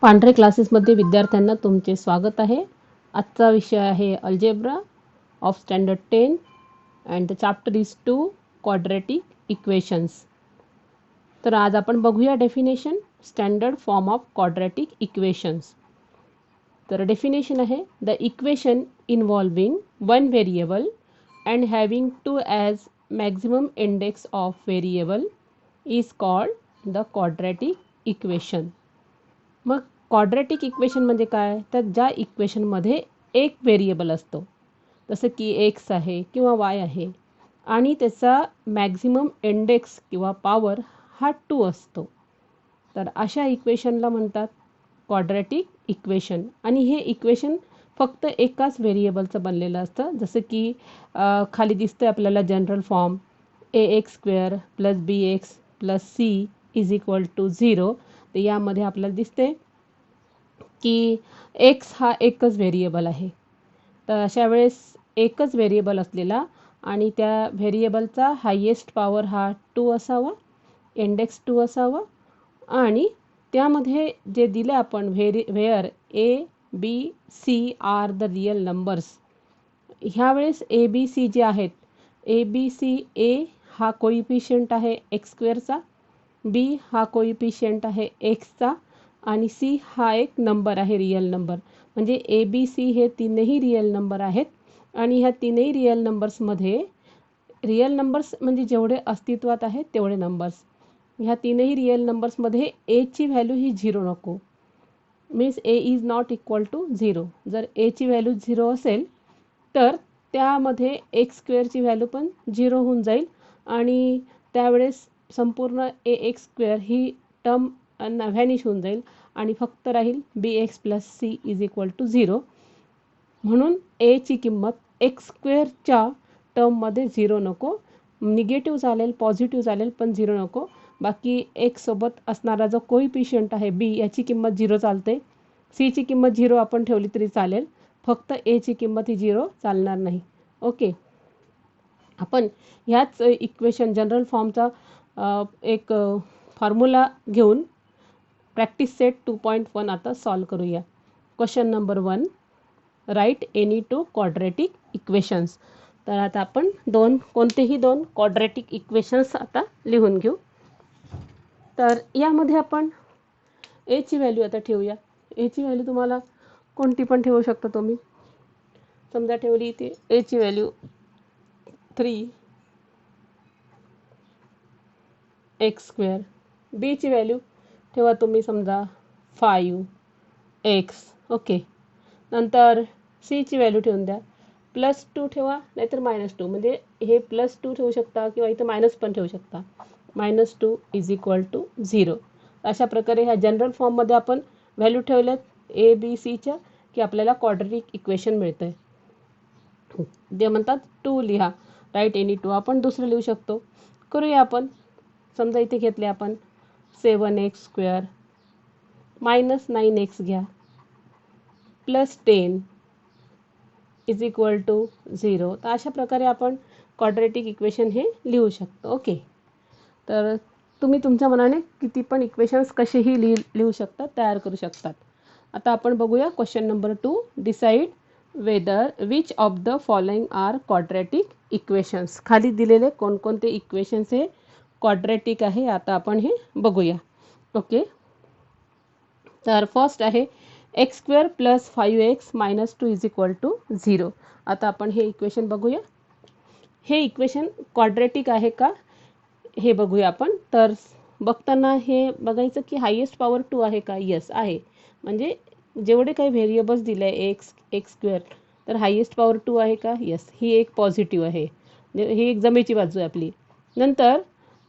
पांढरे क्लासेसमध्ये विद्यार्थ्यांना तुमचे स्वागत आहे. आजचा विषय आहे algebra of standard 10 and the chapter is 2 quadratic equations. तर आज आपण बघूया definition standard form of quadratic equations. तर डेफिनेशन आहे the equation involving one variable and having two as maximum index of variable is called the quadratic equation. मग quadratic equation म्हणजे काय? तर ज्या इक्वेशनमध्ये एक व्हेरिएबल असतो, जसं की एक्स आहे किंवा वाय आहे, आणि त्याचा मॅक्झिमम इंडेक्स किंवा पॉवर हा 2 असतो. तर अशा इक्वेशनला म्हणतात क्वाड्रॅटिक इक्वेशन. आणि हे इक्वेशन फक्त एकाच व्हेरिएबलचं बनलेलं असतं. जसं की खाली दिसतं आपल्याला general form ax² + bx + c = 0. तर यामध्ये आपल्याला दिसते की एक्स हा एकच व्हेरिएबल आहे. तर अशा वेळेस एकच व्हेरिएबल असलेला आणि त्या व्हेरिएबलचा हायेस्ट पॉवर हा 2 असावा, इंडेक्स 2 असावा, आणि त्यामध्ये जे दिले आपण where A B C are the real numbers. ह्यावेळेस ए बी सी जे आहेत, ए बी सी, ए हा कोइफिशियंट आहे x²चा, बी हा कोइफिशियंट आहे एक्सचा, आणि सी हा एक नंबर आहे, रियल नंबर. म्हणजे ए बी सी हे तीनही रियल नंबर आहेत. आणि ह्या तीनही रियल नंबर्समध्ये रियल नंबर्स म्हणजे जेवढे अस्तित्वात आहेत तेवढे नंबर्स. ह्या तीनही रियल नंबर्समध्ये एची व्हॅल्यू ही 0 नको. Means A is not equal to 0. जर एची व्हॅल्यू 0 असेल तर त्यामध्ये x² व्हॅल्यू पण 0 होऊन जाईल, आणि त्यावेळेस संपूर्ण ax² ही टर्म व्हॅनिश होऊन जाईल आणि फक्त राहील bx + c = 0. म्हणून एची किंमत x²च्या टर्ममध्ये 0 नको. निगेटिव्ह चालेल, पॉझिटिव्ह चालेल, पण 0 नको. बाकी एक्स सोबत असणारा जो कोइफिशियंट आहे बी, याची किंमत 0 चालते. सीची किंमत 0 आपण ठेवली तरी चालेल, फक्त एची किंमत ही 0 चालणार नाही. ओके. आपण ह्याच इक्वेशन जनरल फॉर्मचा एक फॉर्म्युला घेऊन प्रॅक्टिस सेट 2.1 आता सॉल्व करूया. Question number 1, write any 2 quadratic equations. तर आता आपण कोणतेही दोन क्वाड्रॅटिक इक्वेशन्स आता लिहून घेऊ. तर यामध्ये आपण एची व्हॅल्यू आता ठेवूया. एची व्हॅल्यू तुम्हाला कोणती पण ठेवू शकता तुम्ही. समजा ठेवली इथे एची व्हॅल्यू 3 x². बीची व्हॅल्यू ठेवा तुम्ही समजा 5 x. ओके. नंतर सीची व्हॅल्यू ठेवून द्या +2 ठेवा, नाहीतर -2. म्हणजे हे +2 ठेवू शकता किंवा इथं मायनस पण ठेवू शकता. -2 = 0. अशा प्रकारे ह्या जनरल फॉर्ममध्ये आपण व्हॅल्यू ठेवल्यात ए बी सीच्या की आपल्याला क्वाड्रॅटिक इक्वेशन मिळतं आहे. ते म्हणतात 2 लिहा, राईट एनी 2. आपण दुसरं लिहू शकतो. करूया आपण. समजा इथे घेतले आपण 7x² -9x घ्या +10 = 0. तर अशा प्रकारे आपण क्वाड्रॅटिक इक्वेशन हे लिहू शकतो. ओके. तर तुम्ही तुमच्या मनाने किती पण इक्वेशन्स कसेही लिहू शकतात, तयार करू शकतात. आता आपण बघूया question number 2. Decide whether which of the following are quadratic equations. खाली दिलेले कोणकोणते इक्वेशन्स हे क्वाड्रॅटिक आहे आता आपण हे बघूया. ओके. तर फर्स्ट आहे x² + 5x - 2 = 0. आता आपण हे इक्वेशन बघूया. हे इक्वेशन क्वाड्रॅटिक आहे का हे बघूया आपण. तर बघताना हे बघायचं की हायेस्ट पॉवर 2 आहे का? येस आहे. म्हणजे जेवढे काही व्हेरिएबल्स दिले आहे x² तर हायेस्ट पॉवर 2 आहे का? येस. ही एक पॉझिटिव्ह आहे, ही एक जमेची बाजू आहे आपली. नंतर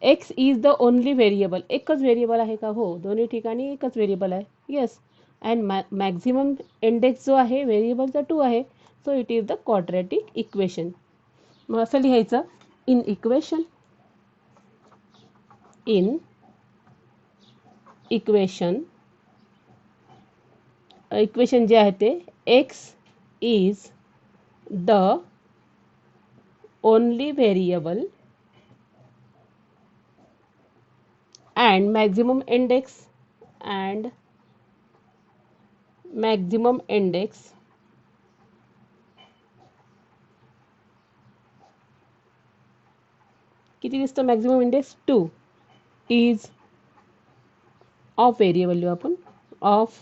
x is the only variable. एकच व्हेरिएबल आहे का? हो, दोन्ही ठिकाणी एकच व्हेरिएबल आहे. येस. अँड मॅक्झिमम इंडेक्स जो आहे व्हेरिएबलचा 2 आहे. So it is the quadratic equation. मग असं लिहायचं इन इक्वेशन इक्वेशन जे आहे ते x is the only variable and maximum index maximum index किती दिसतं maximum index 2 is of variable लिहू आपण ऑफ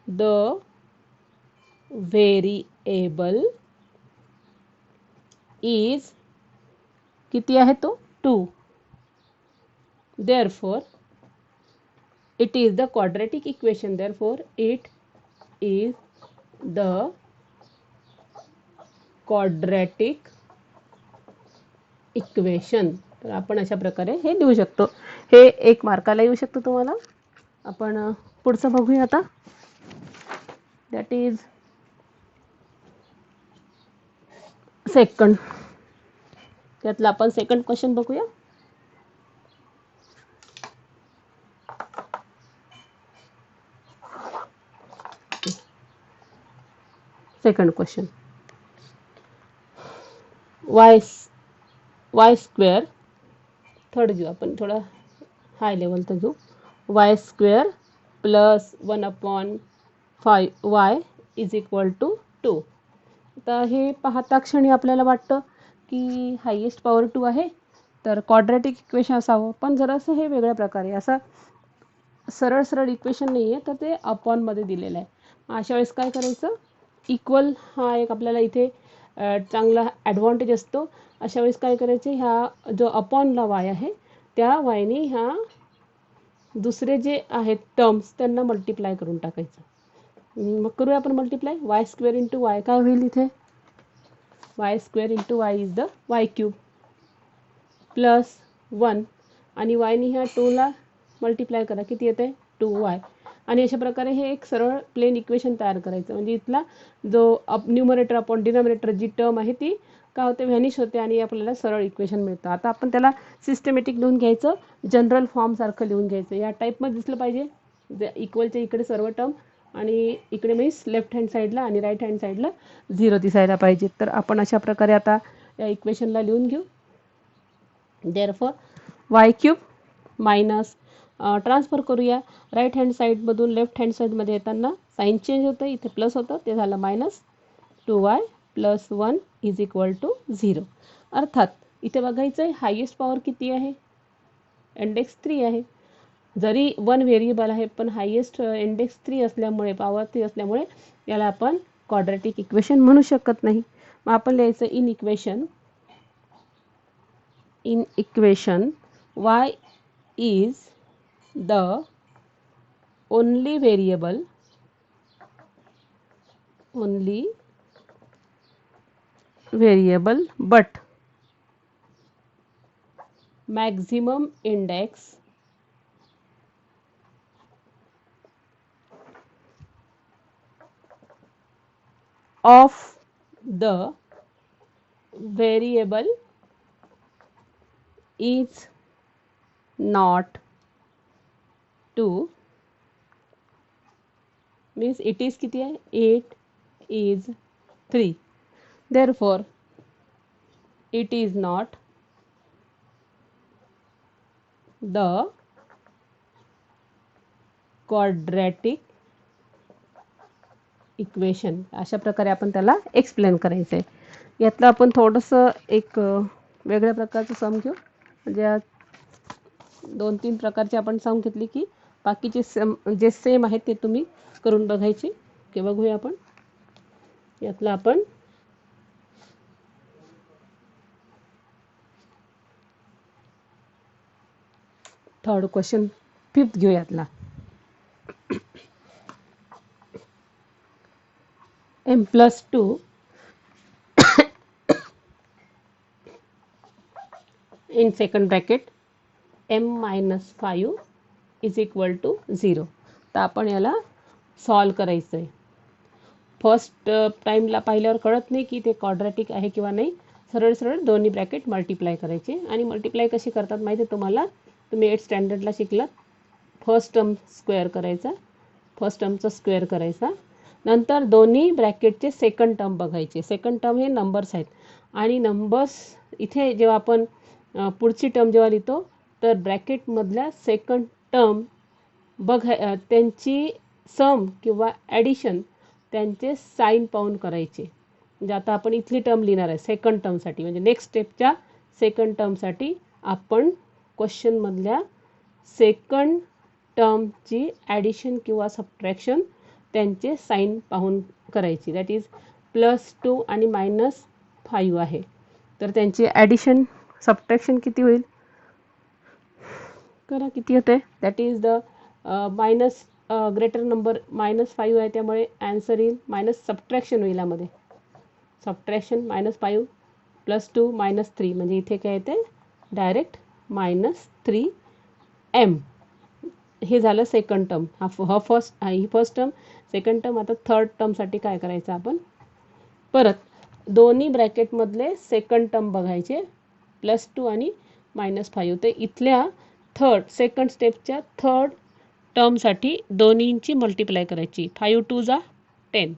द व्हेरिएबल इज किती आहे तो 2 therefore it is the quadratic equation therefore it is the quadratic equation. तर आपण अशा प्रकारे हे लिहू शकतो. हे 1 मार्काला येऊ शकतो तुम्हाला. आपण पुढचं बघूया आता. That is second. त्यातला आपण सेकंड क्वेश्चन बघूया. Second question Y square third घेऊ आपण, थोडा हाय लेवलचा घेऊ. Y square plus 1/5 Y is equal to 2. आता हे पाहता क्षणी आपल्याला वाटतं की हायेस्ट पॉवर 2 आहे तर क्वाड्रॅटिक इक्वेशन असावं, पण जरासं हे वेगळ्या प्रकारे असं सरळ सरळ इक्वेशन नाही आहे, तर ते अपॉनमध्ये दिलेलं आहे. अशा वेळेस काय करायचं, इक्वल हा एक आपल्याला इथे चांगला ॲडव्हान्टेज असतो. अशा वेळेस काय करायचे, ह्या जो अपॉनला वाय आहे त्या वायने ह्या दुसरे जे आहेत टर्म्स त्यांना मल्टिप्लाय करून टाकायचं. मग करूया आपण multiply. Y square into Y काय होईल इथे, Y square into Y is the Y cube plus 1 आणि वायने ह्या 2ला मल्टिप्लाय करा, किती येते 2y. आणि अशा प्रकारे हे एक सरळ प्लेन इक्वेशन तयार करायचं. म्हणजे इथला जो न्यूमरेटर अपॉन डिनॉमिनेटर जी टर्म आहे ती काय होते, व्हॅनिश होते आणि आपल्याला सरळ इक्वेशन मिळतं. आता आपण त्याला सिस्टमॅटिक लिहून घ्यायचं, जनरल फॉर्मसारखं लिहून घ्यायचं. या टाईपमध्ये दिसलं पाहिजे. इक्वलच्या इकडे सर्व टर्म आणि इकडे मीन्स लेफ्ट हँड साईडला आणि राईट हँड साईडला 0 दिसायला पाहिजे. तर आपण अशा प्रकारे आता या इक्वेशनला लिहून घेऊ. Therefore Y cube minus transfer करूया राईट हँड साईडमधून लेफ्ट हँड साईडमध्ये येताना साईन चेंज होतं, इथे प्लस होतं, ते झालं minus 2y plus 1 is equal to 0. अर्थात इथे बघायचं आहे हायेस्ट पॉवर किती आहे, इंडेक्स 3 आहे. जरी 1 व्हेरिएबल आहे पण हायेस्ट इंडेक्स 3 असल्यामुळे, पॉवर 3 असल्यामुळे याला आपण क्वाड्रॅटिक इक्वेशन म्हणू शकत नाही. मग आपण लिहायचं in equation y is the only variable but maximum index of the variable is not 2 means it is किती आहे, 8 is 3. therefore it is not the quadratic equation. अशा प्रकारे आपण त्याला एक्सप्लेन करायचं आहे. यातलं आपण थोडंसं एक वेगळ्या प्रकारचं सम घेऊ. म्हणजे 2-3 प्रकारचे आपण सम घेतली की बाकीचे सम जे सेम आहेत ते तुम्ही करून बघायचे. की बघूया आपण यातलं आपण थर्ड क्वेश्चन फिफ्थ घेऊ. यातला m+2 in second bracket m-5 is equal to 0. तर आपण याला सॉल्व करायचं आहे. फर्स्ट टाईमला पाहिल्यावर कळत नाही की ते क्वाड्रॅटिक आहे किंवा नाही. सरळ सरळ दोन्ही ब्रॅकेट मल्टिप्लाय करायचे. आणि मल्टिप्लाय कशी करतात माहिती आहे तुम्हाला, तुम्ही 8th स्टँडर्डला शिकलात. फर्स्ट टर्म स्क्वेअर करायचा, फर्स्ट टर्मचा स्क्वेअर करायचा, नंतर दोन्ही ब्रॅकेटचे सेकंड टर्म बघायचे. सेकंड टर्म हे नंबर्स आहेत आणि नंबर्स इथे जेव्हा आपण पुढची टर्म जेव्हा लिहितो तर ब्रॅकेटमधल्या सेकंड टर्म त्यांची सम किंवा ॲडिशन त्यांचे साईन पाहून करायचे. म्हणजे आता आपण इथली टर्म लिहिणार आहे सेकंड टर्मसाठी, म्हणजे नेक्स्ट स्टेपच्या सेकंड टर्मसाठी आपण क्वेश्चनमधल्या सेकंड टर्मची ॲडिशन किंवा सबट्रॅक्शन त्यांचे साईन पाहून करायची. दॅट इज +2 आणि -5 आहे, तर त्यांची ॲडिशन सबट्रॅक्शन किती होईल? करा, किती होते? That is the minus greater number -5 आहे, त्यामुळे ॲन्सर येईल मायनस सबट्रॅक्शन होईल यामध्ये. सबट्रॅक्शन -5 +2 -3 म्हणजे इथे काय येते डायरेक्ट -3m. हे झालं सेकंड टर्म. ही फर्स्ट टर्म. Second term. आता थर्ड टर्मसाठी काय करायचं आपण? परत दोन्ही ब्रॅकेटमधले सेकंड टर्म बघायचे, +2 आणि -5. तर इथल्या सेकंड स्टेपच्या थर्ड टर्मसाठी दोन्हींची मल्टिप्लाय करायची. 5 2 जा 10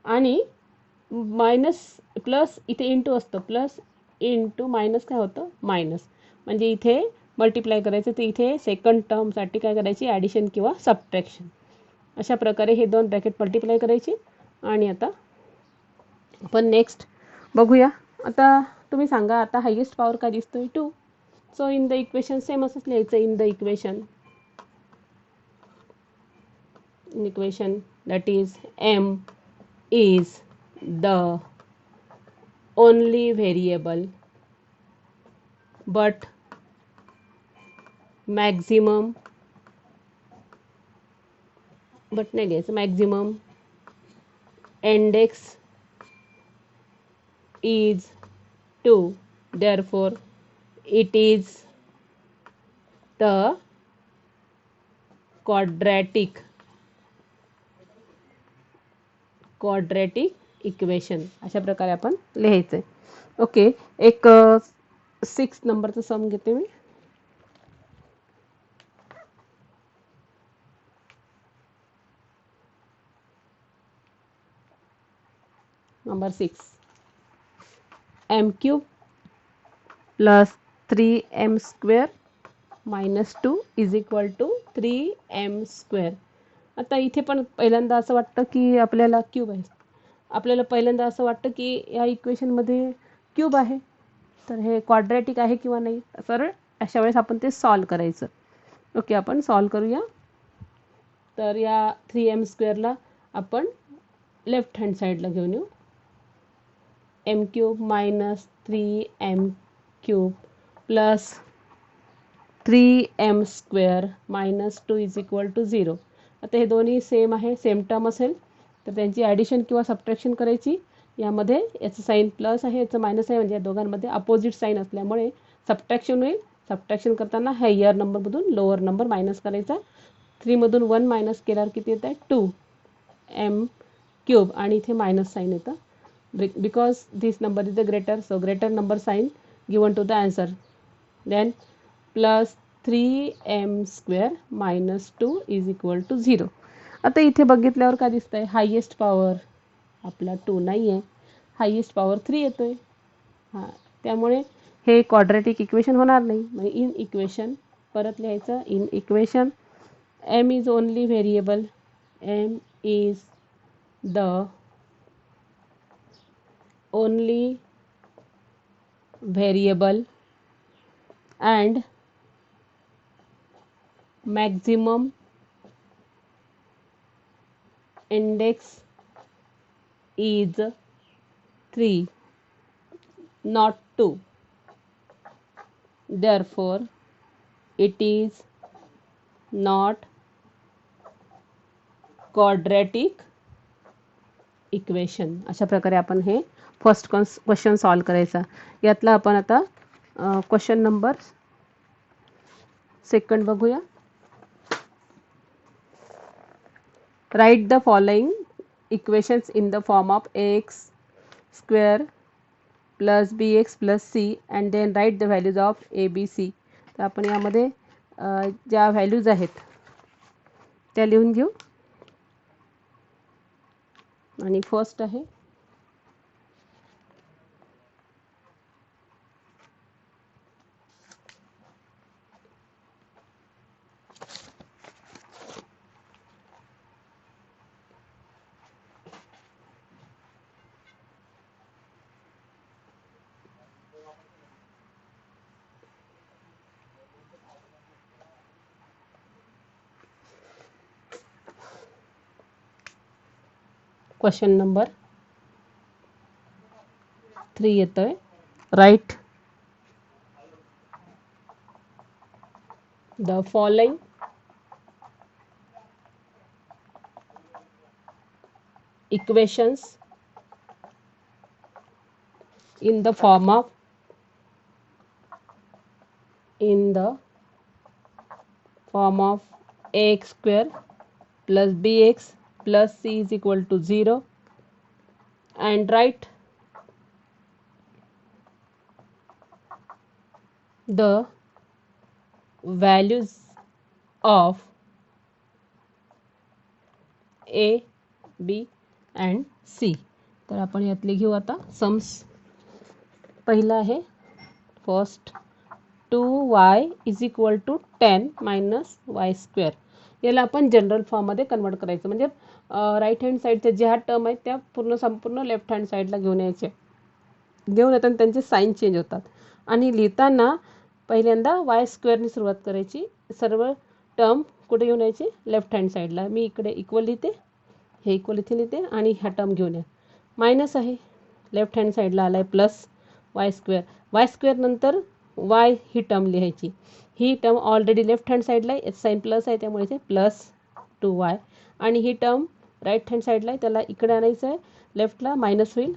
आणि मायनस प्लस इथे इंटू असतं, प्लस इंटू मायनस काय होतं? मायनस. म्हणजे इथे मल्टिप्लाय करायचं, तर इथे सेकंड टर्मसाठी काय करायची? ॲडिशन किंवा सबट्रॅक्शन. अशा प्रकारे हे दोन ब्रॅकेट मल्टिप्लाय करायची. आणि आता आपण नेक्स्ट बघूया. आता तुम्ही सांगा, आता हायेस्ट पॉवर काय दिसतोय? 2. So in the equation same असंच लिहायचं. In the equation that is m is the only variable but maximum index is 2, therefore it is the quadratic equation. अशा प्रकारे आपण लिहायचं आहे. ओके, एक 6 नंबरचं सम घेते मी. Number 6, m³ + 3m² -2 = 3m². आता इथे पण पहिल्यांदा असं वाटतं की आपल्याला क्यूब आहे. आपल्याला पहिल्यांदा असं वाटतं की या इक्वेशनमध्ये क्यूब आहे, तर हे क्वाड्रॅटिक आहे किंवा नाही. सरळ अशा वेळेस आपण ते सॉल्व करायचं. ओके, आपण सॉल्व करूया. तर या 3m² आपण लेफ्ट हँड साईडला घेऊन येऊ. m³ - 3m³ + 3m² -2 = 0. आता हे दोन्ही सेम आहे, सेम टर्म असेल तर त्यांची ॲडिशन किंवा सबट्रॅक्शन करायची. यामध्ये याचं साईन प्लस आहे, याचं मायनस आहे, म्हणजे या दोघांमध्ये अपोजिट साईन असल्यामुळे सबट्रॅक्शन होईल. सबट्रॅक्शन करताना हायर नंबरमधून लोअर नंबर मायनस करायचा. 3 मधून 1 मायनस केल्यावर किती येत आहे? 2m³ आणि इथे मायनस साईन येतं. Because this number is the greater, so greater number sign given to the answer. Then + 3m² -2 = 0. आता इथे बघितल्यावर काय दिसतंय? हायेस्ट पॉवर आपला 2 नाही आहे, हायेस्ट पॉवर 3 येतोय. हां, त्यामुळे हे क्वाड्रॅटिक इक्वेशन होणार नाही. म्हणजे इन इक्वेशन परत लिहायचं. In equation m is only variable, m is the only variable and maximum index is 3, not 2. Therefore it is not quadratic equation. अशा प्रकारे आपण हे फर्स्ट क्वेश्चन सॉल्व करायचा. यातला आपण आता क्वेश्चन नंबर सेकंड बघूया. Write the following equations in the form of ax² + bx + c and then write the values of a b c. तर आपण यामध्ये ज्या व्हॅल्यूज आहेत त्या लिहून घेऊ. आणि फर्स्ट आहे क्वेश्चन नंबर 3 येतोय. Right the following equations in the form of ax square plus bx plus c is equal to 0, and write the values of a, b and c. तर आपण यातले घेऊ आता सम्स. पहिला आहे first 2y is equal to 10 minus Y square. याला आपण general फॉर्ममध्ये कन्वर्ट करायचं, म्हणजे राईट हँड साईडच्या ज्या टर्म आहेत त्या संपूर्ण लेफ्ट हँड साईडला घेऊन येताना त्यांचे साईन चेंज होतात. आणि लिहिताना पहिल्यांदा वाय स्क्वेअरनी सुरुवात करायची, सर्व टर्म कुठे घेऊन यायचे लेफ्ट हँड साईडला. मी इकडे इक्वल लिहिते, हे इक्वल इथे लिहिते आणि ह्या टर्म घेऊन या. मायनस आहे लेफ्ट हँड साईडला आला आहे प्लस वाय स्क्वेअर नंतर वाय ही टर्म लिहायची. ही टर्म ऑलरेडी लेफ्ट हँड साईडला आहे, साईन प्लस आहे त्यामुळे इथे प्लस 2y. आणि ही टर्म राईट हँड साईडला आहे, त्याला इकडे आणायचं आहे, लेफ्टला मायनस होईल,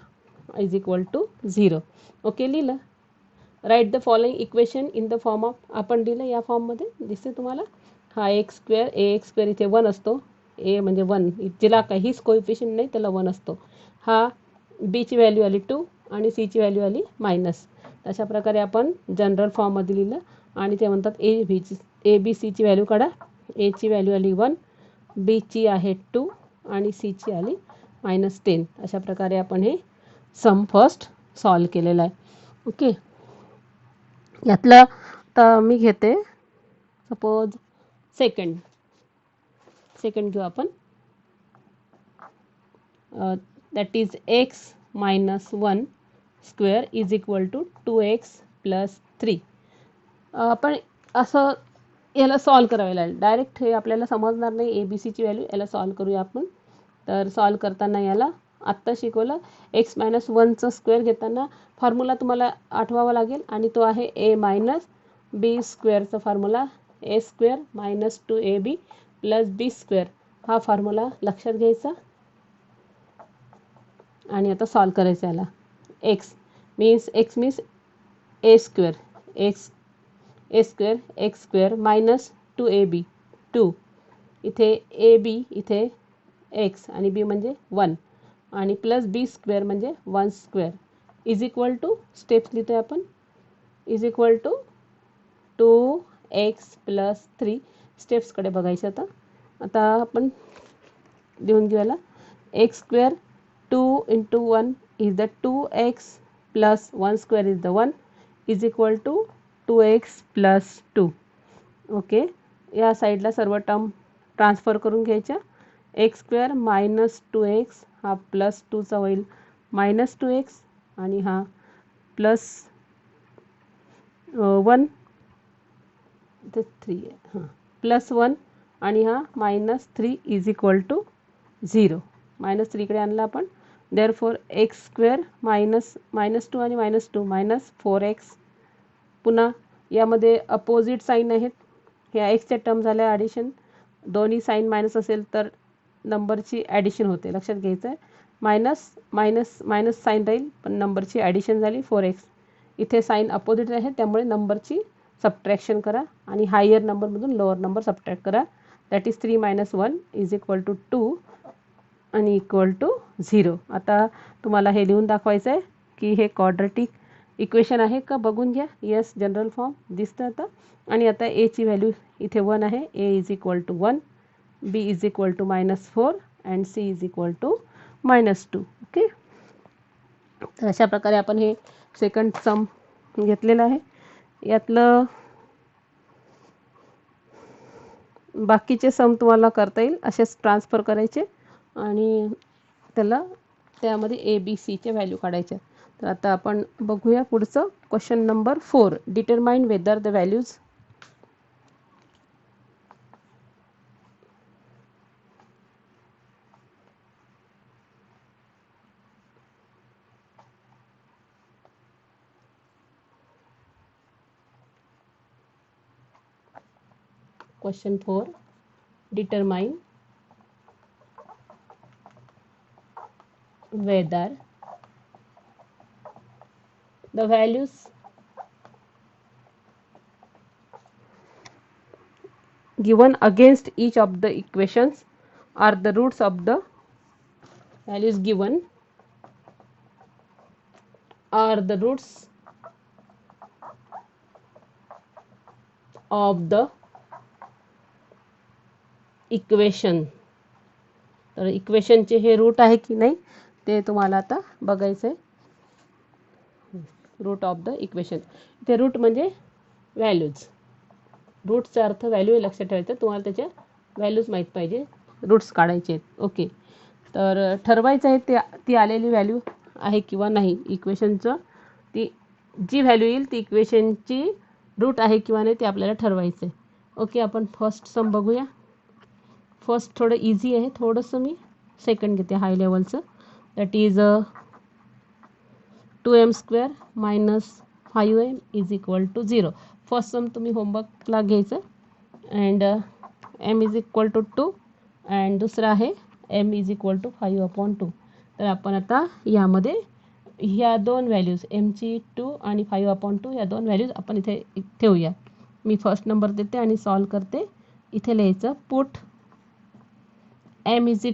इज इक्वल टू 0. ओके, लिहिलं. Right the following equation in the form of, आपण लिहिलं या फॉर्ममध्ये दिसते तुम्हाला. हा एक्स स्क्वेअर इथे 1 असतो, ए म्हणजे 1, जिला काहीच कोइफिशियंट नाही त्याला 1 असतो. हा बीची व्हॅल्यू आली 2 आणि सीची व्हॅल्यू आली मायनस. अशा प्रकारे आपण जनरल फॉर्ममध्ये लिहिलं. आणि ते म्हणतात ए बी सीची व्हॅल्यू काढा. एची व्हॅल्यू आली 1, बीची आहे 2 आणि सीची आली -10. अशा प्रकारे आपण हे सम फर्स्ट सॉल्व केलेलं आहे. ओके, यातलं तर मी घेते सपोज सेकंड घेऊ आपण. That is X minus 1 square is equal to 2x plus 3. आपण असं याला सॉल्व करावं लागेल. डायरेक्ट हे आपल्याला समजणार नाही ए बी सीची व्हॅल्यू. याला सॉल्व करूया आपण. तर सॉल्व करताना याला आत्ता शिकवलं एक्स मायनस 1चा स्क्वेअर घेताना फॉर्म्युला तुम्हाला आठवावा लागेल, आणि तो आहे ए मायनस बी स्क्वेअरचा formula A square minus 2ab plus B square. हा फॉर्म्युला लक्षात घ्यायचा आणि आता सॉल्व करायचं याला. X means A square x square minus 2ab 2, इथे ए बी इथे एक्स आणि बी म्हणजे 1, आणि प्लस बी स्क्वेअर म्हणजे 1 square is equal to, steps लिहितो आहे आपण, is equal to 2x plus 3. स्टेप्सकडे बघायचं. आता आपण लिहून घेऊयाला. X square 2 into 1 is the 2x plus 1 square is the 1 is equal to 2x plus 2. Okay, या साईडला सर्व टर्म ट्रान्सफर करून घ्यायच्या. एक्स स्क्वेअर मायनस 2x हा प्लस 2चा होईल मायनस 2x, आणि हा प्लस 1 ते 3 हां प्लस 1 आणि हा minus 3 is equal to 0. Minus 3 इकडे आणला आपण. देअरफॉर एक्स स्क्वेअर मायनस 2 आणि -2 मायनस 4x. पुन्हा यामध्ये अपोजिट साईन आहेत, ह्या एक्सच्या टर्म झाल्या ॲडिशन. दोन्ही साईन मायनस असेल तर नंबरची ॲडिशन होते, लक्षात घ्यायचं आहे. मायनस साईन राहील पण नंबरची ॲडिशन झाली 4x. इथे साईन अपोजिट आहे त्यामुळे नंबरची सबट्रॅक्शन करा आणि हायर नंबरमधून लोअर नंबर सबट्रॅक्ट करा. That is 3 - 1 is equal to 2 आणि इक्वल टू 0. आता तुम्हाला हे लिहून दाखवायचं आहे की हे क्वाड्रेटिक इक्वेशन आहे का बघून घ्या. येस, जनरल फॉर्म दिसतं आता. आणि आता एची व्हॅल्यू इथे 1 आहे. A is equal to 1, B is equal to -4 and C is equal to -2. Okay, तर अशा प्रकारे आपण हे सेकंड सम घेतलेलं आहे. यातलं बाकीचे सम तुम्हाला करता येईल, असेच ट्रान्सफर करायचे आणि त्यामध्ये ए बी सीच्या व्हॅल्यू काढायच्या. तर आता आपण बघूया पुढचं question number 4. Determine whether the values question 4. Determine whether the values given against each of the equations are the roots of the values given are the roots of the equation. तर इक्वेशनचे हे route आहे की नाही ते तुम्हाला आता बघायचं आहे. रूट ऑफ द इक्वेशन, ते रूट म्हणजे व्हॅल्यूज. रूटचा अर्थ व्हॅल्यू हे लक्षात ठेवायचं. तुम्हाला त्याच्या व्हॅल्यूज माहीत पाहिजे, रूट्स काढायचे आहेत. ओके, तर ठरवायचं आहे ती आलेली व्हॅल्यू आहे किंवा नाही. इक्वेशनचं ती जी व्हॅल्यू येईल ती इक्वेशनची रूट आहे किंवा नाही ते आपल्याला ठरवायचं आहे. ओके, आपण फर्स्ट सम बघूया. फर्स्ट थोडं इझी आहे, थोडंसं मी सेकंड घेते हाय लेवलचं. That is 2m² - 5m = 0. First sum तुम्ही होमवर्कला घ्यायचं. अँड m = 2 अँड दुसरा आहे m = 5/2. तर आपण आता यामध्ये ह्या दोन व्हॅल्यूज mची 2 आणि 5/2 या दोन व्हॅल्यूज आपण इथे ठेवूया. मी फर्स्ट नंबर देते आणि सॉल्व करते. इथे लिहायचं put m =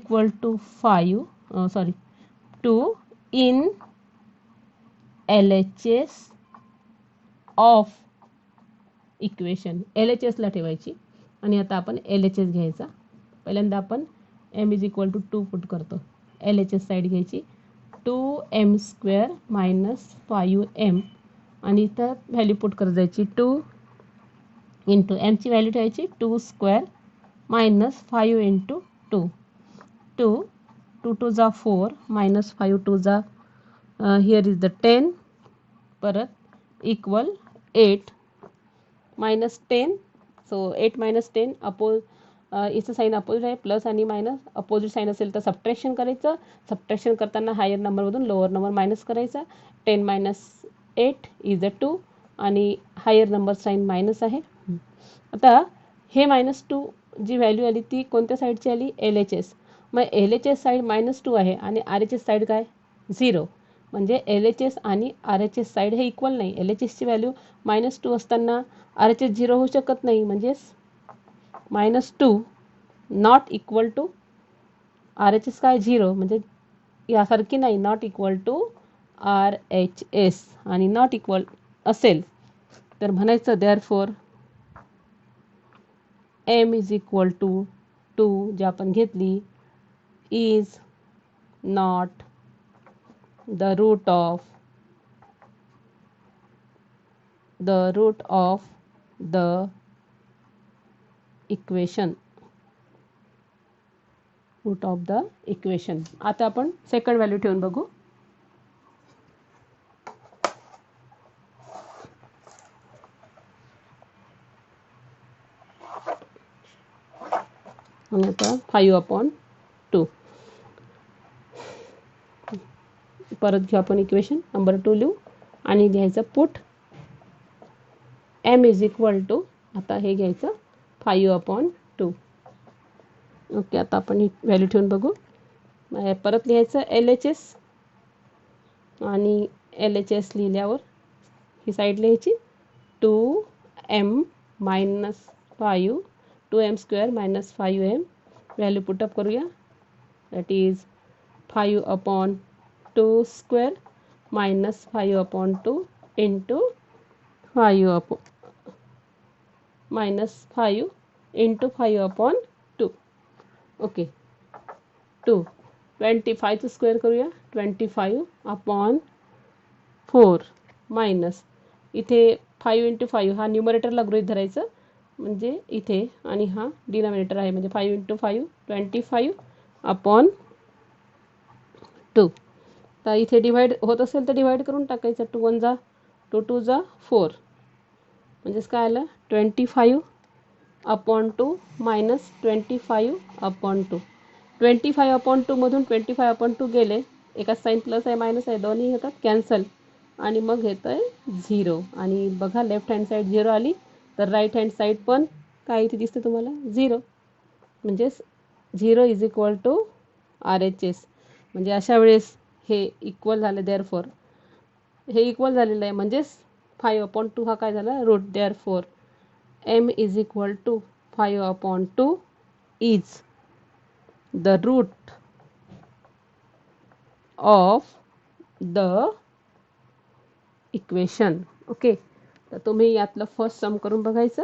2 in LHS of equation. LHS ला ठेवायची आणि आता आपण LHS घ्यायचा. पहिल्यांदा आपण m = 2 पुट करतो. LHS साईड घ्यायची 2m² - 5m आणि इथं व्हॅल्यू पुट करत जायची 2 इंटू mची व्हॅल्यू ठेवायची 2² - 5 इंटू 2. 2 2 जा 4 -5 2 जा हिअर इज द 10 परत इक्वल 8 -10. सो 8 - 10 इथं साईन अपोजिट आहे, प्लस आणि मायनस. अपोजिट साईन असेल तर सबट्रॅक्शन करायचं. सबट्रॅक्शन करताना हायर नंबरमधून लोअर नंबर मायनस करायचा. 10 - 8 इज 2 आणि हायर नंबर साईन मायनस आहे. आता हे -2 जी व्हॅल्यू आली ती कोणत्या साईडची आली? LHS. मग LHS साईड -2 आहे आणि RHS साईड काय? 0. म्हणजे LHS आणि RHS साईड हे इक्वल नाही. LHSची व्हॅल्यू -2 असताना RHS 0 होऊ शकत नाही. म्हणजेच -2 नॉट इक्वल टू RHS काय? 0. म्हणजे यासारखी नाही, नॉट इक्वल टू RHS. आणि नॉट इक्वल असेल तर म्हणायचं देअरफॉर m = 2 जी आपण घेतली is not the root of the equation. Root of the equation. आता आपण सेकंड व्हॅल्यू ठेवून बघू. आणि आता 5/2 परत घेऊ आपण. इक्वेशन नंबर 2 लिहू आणि लिहायचं पुट m = आता हे घ्यायचं 5/2. ओके, आता आपण ही व्हॅल्यू ठेवून बघू. परत लिहायचं LHS आणि LHS लिहिल्यावर ही साईड लिहायची 2m - 5 2m² - 5m. Value put up करूया. That is 5/2² - 5/2 into 5 -5 into 5/2. Okay, 2 25चं स्क्वेअर करूया. 25/4 मायनस इथे 5 इंटू 5 हा न्यूमरेटरला गृहीत धरायचं. म्हणजे इथे आणि हा डिनॉमिनेटर आहे. म्हणजे 5 इंटू 5 25/2. तर इथे डिवाइड होत असेल तर डिवाइड करून टाकायचं. 2 1 जा 2 2 जा 4. म्हणजेच काय आलं 25/2 मायनस 25/2. 25/2 मधून 25/2 गेले. एका साईन प्लस आहे मायनस आहे, दोन्ही होतात कॅन्सल आणि मग येतं आहे 0. आणि बघा लेफ्ट हँड साईड 0 आली तर राईट हँड साईड पण काय इथे दिसतं तुम्हाला 0, म्हणजेच 0 इज इक्वल टू RHS. म्हणजे अशा वेळेस हे इक्वल झालं, देअरफॉर हे इक्वल झालेलं आहे, म्हणजेच 5/2 हा काय झाला root. Therefore m is equal to 5/2 is the root of the equation. Okay, तर तुम्ही यातलं फर्स्ट सम करून बघायचं.